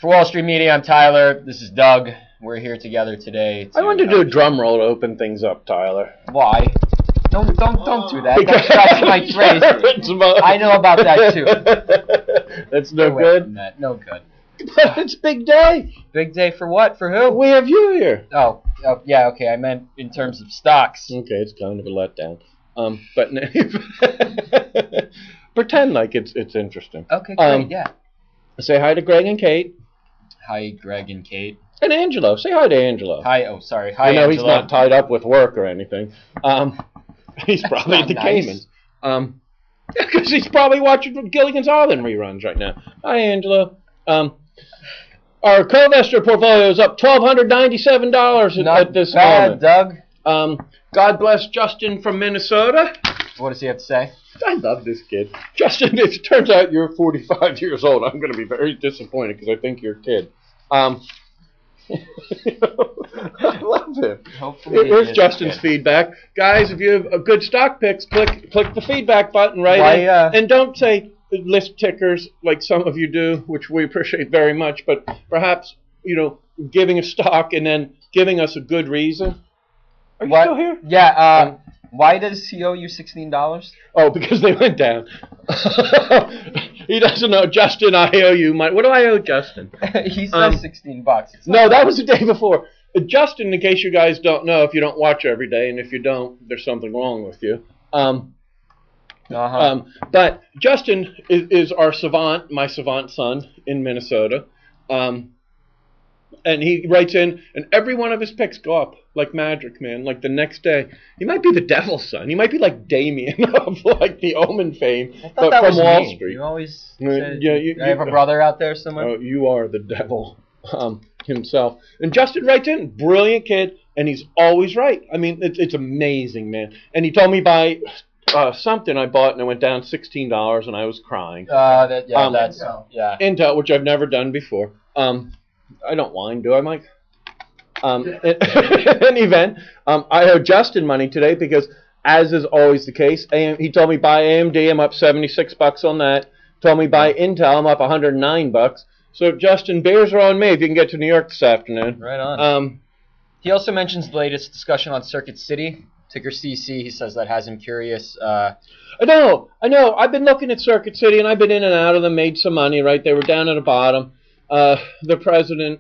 For Wall Street Media, I'm Tyler. This is Doug. We're here together today. I wanted to do a drum roll to open things up, Tyler. Why? Don't do that. That's scratching my phrase. I know about that too. That's no good. That. No good. But it's big day. Big day for what? For who? We have you here. Oh, yeah. Okay, I meant in terms of stocks. Okay, it's kind of a letdown. But pretend like it's interesting. Okay, great. Yeah. Say hi to Greg and Kate. Hi, Greg and Kate. And Angelo. Say hi to Angelo. Hi. Oh, sorry. Hi, Angelo. Angelo. He's not tied up with work or anything. He's probably at the Caymans. Because he's probably watching Gilligan's Island reruns right now. Hi, Angelo. Our Covester portfolio is up $1,297 at this moment. Doug. God bless Justin from Minnesota. What does he have to say? I love this kid. Justin, if it turns out you're 45 years old, I'm going to be very disappointed because I think you're a kid. I love him. Hopefully here's Justin's feedback. Guys, if you have good stock picks, click the feedback button and don't say list tickers like some of you do, which we appreciate very much, but perhaps, giving a stock and then giving us a good reason. Are you still here? Yeah. Why does he owe you $16? Oh, because they went down. He doesn't know. Justin, I owe you money. What do I owe Justin? He says $16. No, that was the day before. Justin, in case you guys don't know, if you don't watch every day, and if you don't, there's something wrong with you. But Justin is our savant, my savant son in Minnesota. And he writes in, and every one of his picks go up like magic, man. Like the next day, he might be the devil's son. He might be like Damien of like the Omen fame, but from Wall Street. You always said, you have a brother out there somewhere. Oh, you are the devil himself. And Justin writes in, brilliant kid, and he's always right. I mean, it's amazing, man. And he told me by something I bought, and it went down $16, and I was crying. Intel, which I've never done before. I don't whine, do I, Mike? In any event, I owe Justin money today because, as is always the case, he told me buy AMD, I'm up $76 on that. Told me buy Intel, I'm up $109. So, Justin, beers are on me if you can get to New York this afternoon. Right on. He also mentions the latest discussion on Circuit City, ticker CC. He says that has him curious. I know. I've been looking at Circuit City, and I've been in and out of them, made some money, right? They were down at the bottom. The president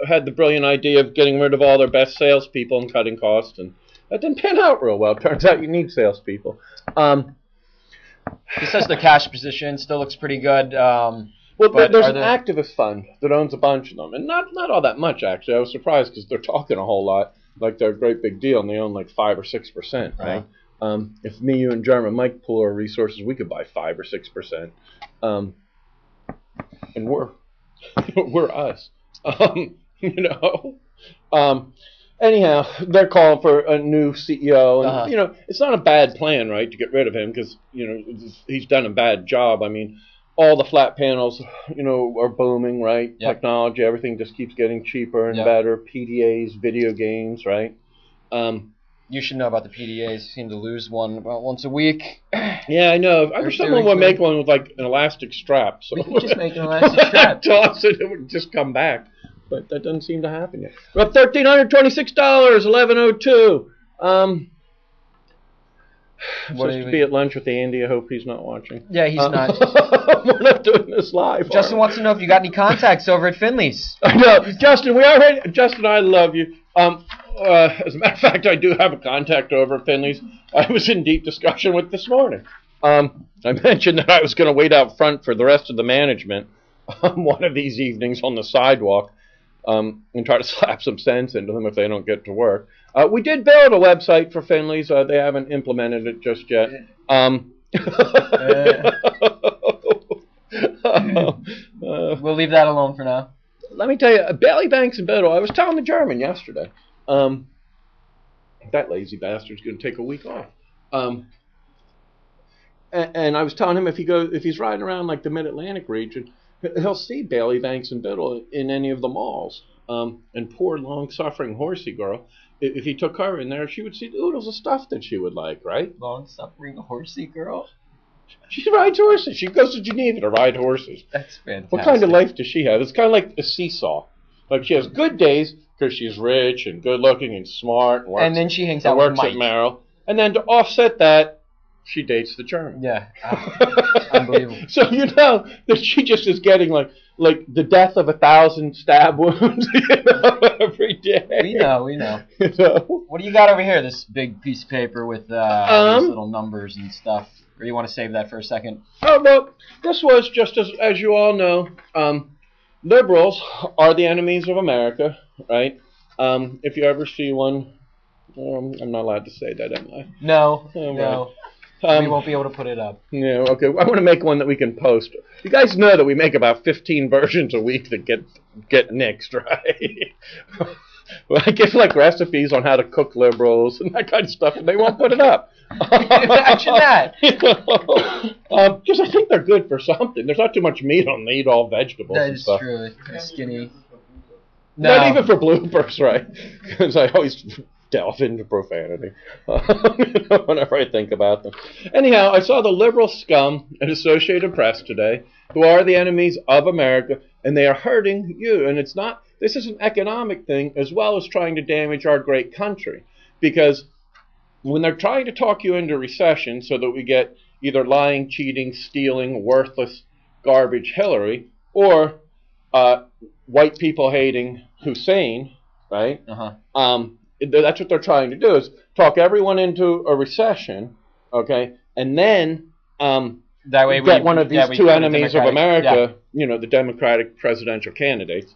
had the brilliant idea of getting rid of all their best salespeople and cutting costs, and that didn't pan out real well. Turns out you need salespeople. He says the cash position still looks pretty good. Well, there's an activist fund that owns a bunch of them, and not all that much, actually. I was surprised because they're talking a whole lot, like they're a great big deal, and they own like 5 or 6%, right? If me, you, and Jeremy Mike pool our resources, we could buy 5 or 6%. And we're us, Anyhow, they're calling for a new CEO, and it's not a bad plan, right, to get rid of him because he's done a bad job. I mean, all the flat panels, are booming, right? Yep. Technology, everything just keeps getting cheaper and better. PDAs, video games, right? You should know about the PDAs. You seem to lose one about once a week. Yeah, I know. I wish someone would make one with like an elastic strap. So we could just make an elastic strap. Toss it, it would just come back. But that doesn't seem to happen yet. We're up $1,326, 11:02. Supposed to be at lunch with Andy. I hope he's not watching. Yeah, he's not. We're not doing this live. Justin wants to know if you got any contacts over at Finley's. I know. Justin, Justin, I love you. As a matter of fact, I do have a contact over at Finley's. I was in deep discussion with this morning. I mentioned that I was going to wait out front for the rest of the management one of these evenings on the sidewalk and try to slap some sense into them if they don't get to work. We did build a website for Finley's. They haven't implemented it just yet. We'll leave that alone for now. Let me tell you, Bailey Banks and Biddle, I was telling the German yesterday, that lazy bastard's going to take a week off. And I was telling him if he's riding around like the Mid-Atlantic region, he'll see Bailey Banks and Biddle in any of the malls. And poor long-suffering horsey girl, if he took her in there, she would see oodles of stuff that she would like, right? Long-suffering horsey girl? She rides horses. She goes to Geneva to ride horses. That's fantastic. What kind of life does she have? It's kind of like a seesaw. Like she has good days because she's rich and good looking and smart. And, works, and then she hangs out with works Mike. at Merrill. And then to offset that, she dates the German. Yeah. Unbelievable. So you know that she just is getting like the death of 1,000 stab wounds every day. We know. You know? What do you got over here? This big piece of paper with these little numbers and stuff. Or you want to save that for a second? Oh, well, this was just as you all know, liberals are the enemies of America, right? If you ever see one, I'm not allowed to say that, am I? No, Oh, no. right. We won't be able to put it up. Yeah, okay. I want to make one that we can post. You guys know that we make about 15 versions a week that get nixed, right? Well, I give like recipes on how to cook liberals and that kind of stuff, and they won't put it up. Imagine that. Because I think they're good for something. There's not too much meat on them. They eat all vegetables That and is stuff. true. They're skinny. Not even for bloopers, right? Because I always delve into profanity whenever I think about them. Anyhow, I saw the liberal scum at Associated Press today, who are the enemies of America, and they are hurting you. And this is an economic thing as well as trying to damage our great country. Because when they're trying to talk you into recession so that we get either lying, cheating, stealing, worthless, garbage Hillary, or white people hating Hussein, right? That's what they're trying to do, is talk everyone into a recession, okay, and then that way get one of these two enemies of America, the Democratic presidential candidates,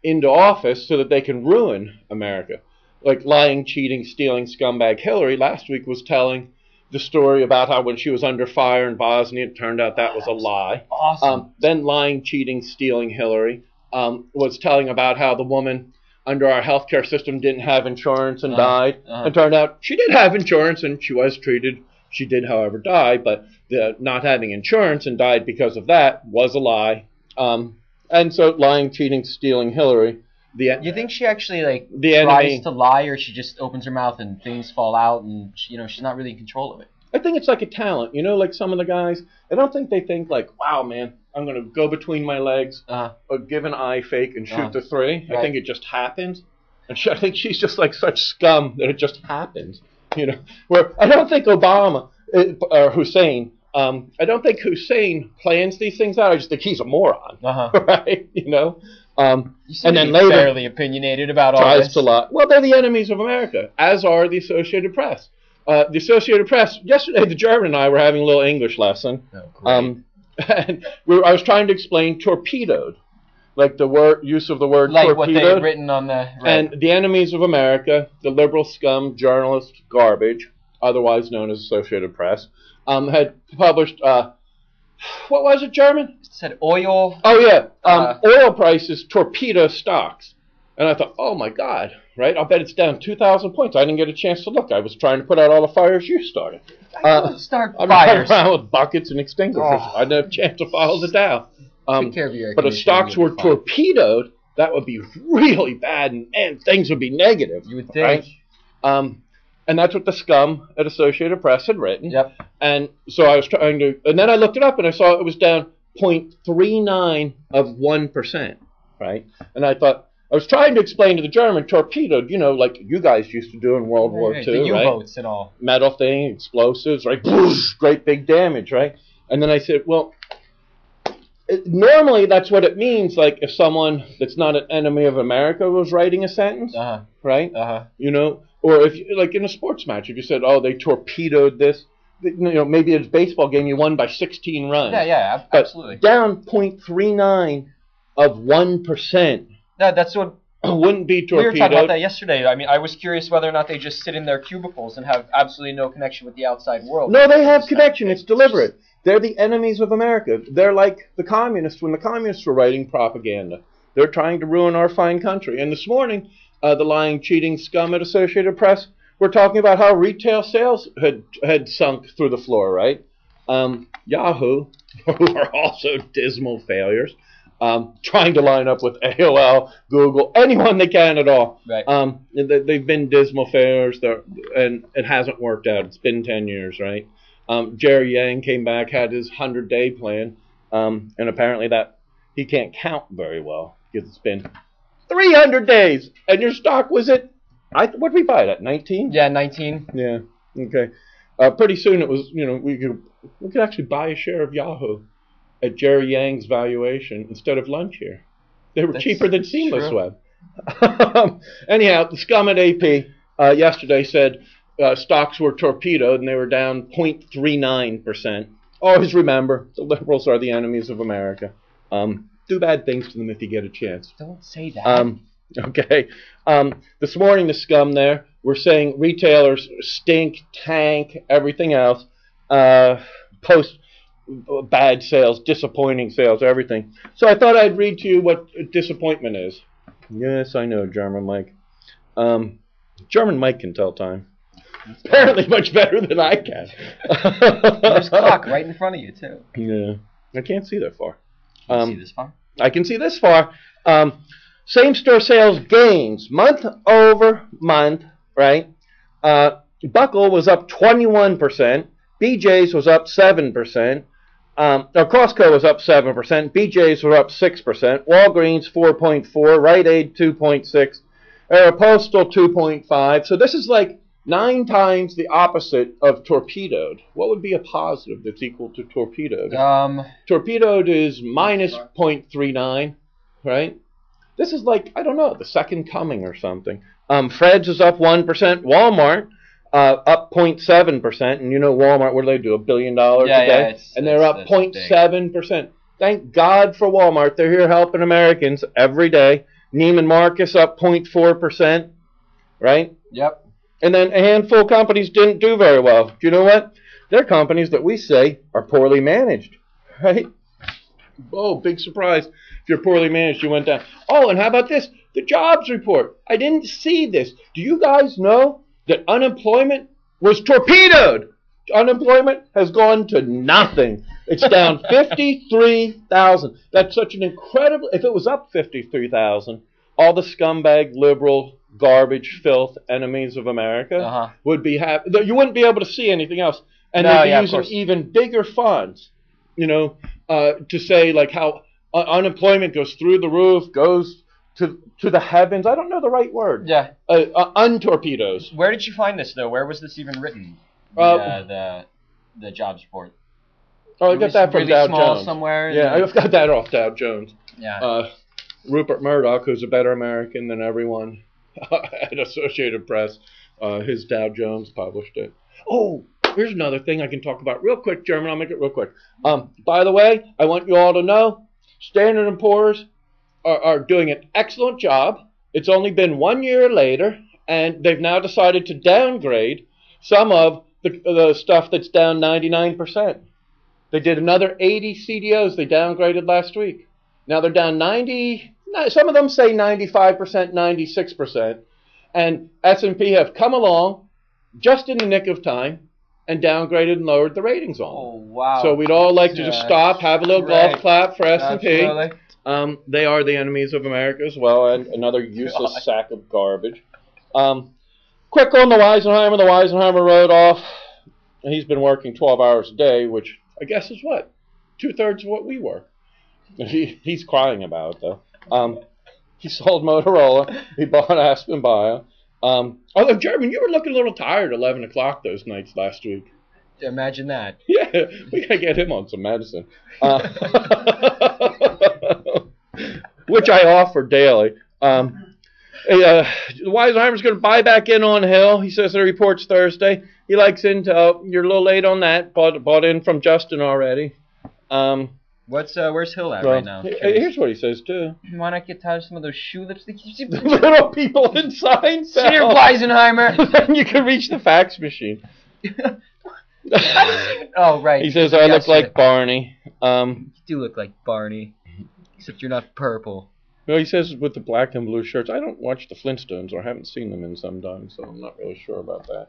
into office so that they can ruin America. Like lying, cheating, stealing scumbag Hillary last week was telling the story about how when she was under fire in Bosnia, it turned out that was a lie. Awesome. Then lying, cheating, stealing Hillary was telling about how the woman under our healthcare system didn't have insurance and died. It turned out she did have insurance and she was treated. She did, however, die, but the not having insurance and died because of that was a lie. And so lying, cheating, stealing Hillary. You think she actually the tries enemy, to lie, or she just opens her mouth and things fall out, and she's not really in control of it? I think it's like a talent. Like some of the guys, I don't think they think like, wow, man, I'm going to go between my legs, or give an eye fake and shoot the three. Right. I think it just happens. And I think she's just like such scum that it just happens. Where I don't think Obama or Hussein, I don't think Hussein plans these things out. I just think he's a moron, right? And then later, fairly opinionated about all tries this. to lie. Well, they're the enemies of America, as are the Associated Press. The Associated Press, yesterday the German and I were having a little English lesson. Oh, great. And I was trying to explain torpedoed, like the use of the word like torpedoed. What they had written on the... Right. And the enemies of America, the liberal scum, journalist, garbage, otherwise known as Associated Press, had published, what was it, German? It said oil. Oh, yeah. Oil prices torpedo stocks. And I thought, oh, my God, right? I'll bet it's down 2,000 points. I didn't get a chance to look. I was trying to put out all the fires you started. Start I'm fires. running around with buckets and extinguishers. I didn't have a chance to follow the Dow. Take care of your air but if stocks were torpedoed, that would be really bad, and things would be negative. You would think. Right? And that's what the scum at Associated Press had written. Yep. And so I was trying to, and then I looked it up and I saw it was down 0.39 of 1%, right? And I thought, I was trying to explain to the German, torpedoed, like you guys used to do in World War II, the right? U-boats and all. Metal thing, explosives, right? Boosh, great big damage, right? And then I said, well, normally that's what it means, like if someone that's not an enemy of America was writing a sentence, right? Or if, like in a sports match, if you said, oh, they torpedoed this, maybe it's a baseball game, you won by 16 runs. Yeah, absolutely. But down 0.39 of 1%. That's what wouldn't be torpedoed. We were talking about that yesterday. I mean, I was curious whether or not they just sit in their cubicles and have absolutely no connection with the outside world. No, they have connection. It's deliberate. They're the enemies of America. They're like the communists when the communists were writing propaganda. They're trying to ruin our fine country. And this morning, the lying, cheating scum at Associated Press were talking about how retail sales had sunk through the floor, right? Yahoo, who are also dismal failures, trying to line up with AOL, Google, anyone they can at all. Right. They've been dismal failures, and it hasn't worked out. It's been 10 years, right? Jerry Yang came back, had his 100-day plan, and apparently that he can't count very well because it's been 300 days, and your stock was at, what did we buy it at, 19? Yeah, 19. Yeah, okay. Pretty soon it was, we could actually buy a share of Yahoo at Jerry Yang's valuation instead of lunch here. They were cheaper than Seamless Web. Anyhow, the scum at AP yesterday said stocks were torpedoed and they were down 0.39%. Always remember, the liberals are the enemies of America. Do bad things to them if you get a chance. Don't say that. Okay. This morning, the scum there were saying retailers stink, tank, everything else, post bad sales, disappointing sales, everything. So I thought I'd read to you what disappointment is. Yes, I know, German Mike. German Mike can tell time. Apparently much better than I can. There's a clock right in front of you, too. Yeah. I can't see that far. Can you see this far? I can see this far. Same-store sales gains, month over month, right? Buckle was up 21%. BJ's was up 7%. Costco was up 7%. BJ's were up 6%. Walgreens 4.4. Rite Aid 2.6. Aeropostale 2.5. So this is like 9 times the opposite of torpedoed. What would be a positive that's equal to torpedoed? Torpedoed is minus 0.39, right? This is like, I don't know, the second coming or something. Fred's is up 1%. Walmart up 0.7%. And you know Walmart, what do they do? $1 billion a day? And they're up 0.7%. Thank God for Walmart. They're here helping Americans every day. Neiman Marcus up 0.4%, right? Yep. And then a handful of companies didn't do very well. Do you know what? They're companies that we say are poorly managed, right? Oh, big surprise. If you're poorly managed, you went down. Oh, and how about this? The jobs report. I didn't see this. Do you guys know that unemployment was torpedoed? Unemployment has gone to nothing. It's down 53,000. That's such an incredible... If it was up 53,000, all the scumbag, liberal, garbage, filth, enemies of America would be happy. You wouldn't be able to see anything else. And they'd be using even bigger funds, to say like how unemployment goes through the roof, goes to the heavens. I don't know the right word. Yeah. Untorpedoes. Where did you find this, though? Where was this even written? The jobs report. Oh, I got that from Dow Jones. Somewhere. Yeah, I got that off Dow Jones. Yeah. Rupert Murdoch, who's a better American than everyone at Associated Press, his Dow Jones published it. Oh, here's another thing I can talk about real quick, German. I'll make it real quick. By the way, I want you all to know, Standard & Poor's are doing an excellent job. It's only been 1 year later, and they've now decided to downgrade some of the stuff that's down 99%. They did another 80 CDOs they downgraded last week. Now they're down 90, some of them say 95%, 96%. And S&P have come along just in the nick of time and downgraded and lowered the ratings on them. Oh, wow. So we'd all like to just stop, have a little golf clap for S&P. They are the enemies of America as well, and another useless sack of garbage. Quick on the Weisenheimer. The Weisenheimer rode off. He's been working 12 hours a day, which I guess is what? 2/3 of what we work. He's crying about it, though. He sold Motorola. He bought Aspen Bio. Although, German, you were looking a little tired at 11 o'clock those nights last week. Imagine that. Yeah, we got to get him on some medicine. Which I offer daily. Weisenheimer's going to buy back in on Hill. He says the report's Thursday. He likes Intel. You're a little late on that. Bought in from Justin already. Where's Hill at right now? Here's what he says, too. Why not get tired of some of those shoe lipstick? The little people inside. Senior Weisenheimer. Then you can reach the fax machine. Oh, right. He says, I look like Barney. You do look like Barney. Except you're not purple. Well, he says with the black and blue shirts. I don't watch the Flintstones, or I haven't seen them in some time, so I'm not really sure about that.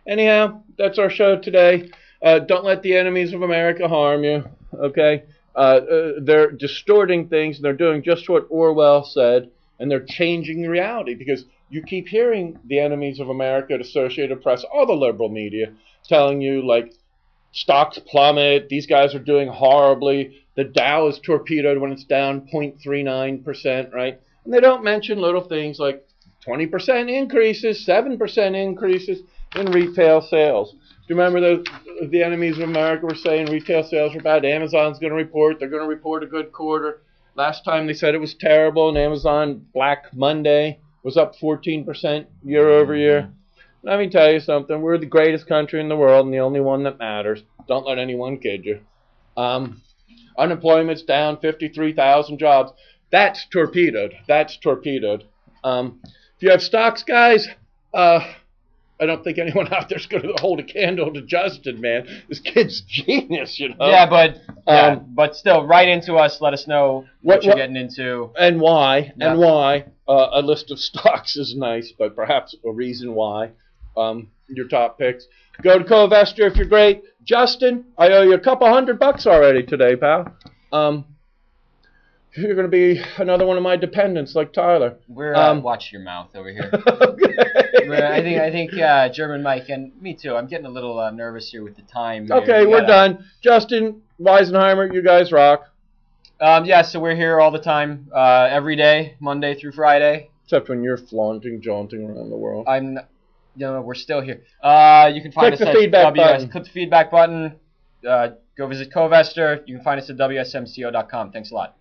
Anyhow, that's our show today. Don't let the enemies of America harm you, okay? They're distorting things, and they're doing just what Orwell said, and they're changing reality, because you keep hearing the enemies of America at Associated Press, all the liberal media, telling you, like, stocks plummet, these guys are doing horribly, the Dow is torpedoed when it's down 0.39%, right? And they don't mention little things like 20% increases, 7% increases in retail sales. Do you remember the enemies of America were saying retail sales were bad? Amazon's going to report. They're going to report a good quarter. Last time they said it was terrible, and Amazon Black Monday was up 14% year over year. Let me tell you something. We're the greatest country in the world and the only one that matters. Don't let anyone kid you. Unemployment's down 53,000 jobs. That's torpedoed. That's torpedoed. If you have stocks, guys, I don't think anyone out there's going to hold a candle to Justin, man. This kid's genius, you know. Yeah, but still, write into us. Let us know what you're getting into and why. Yeah. And why. A list of stocks is nice, but perhaps a reason why. Your top picks. Go to Covestor if you're great. Justin, I owe you a couple $100 already today, pal. You're going to be another one of my dependents, like Tyler. We're watch your mouth over here. Okay. I think German Mike and me too. I'm getting a little nervous here with the time. Okay, we're done. Justin Weisenheimer, you guys rock. Yeah, so we're here all the time, every day, Monday through Friday. Except when you're jaunting around the world. No, we're still here. You can find us at WS. Click the feedback button. Go visit Covestor. You can find us at WSMCO.com. Thanks a lot.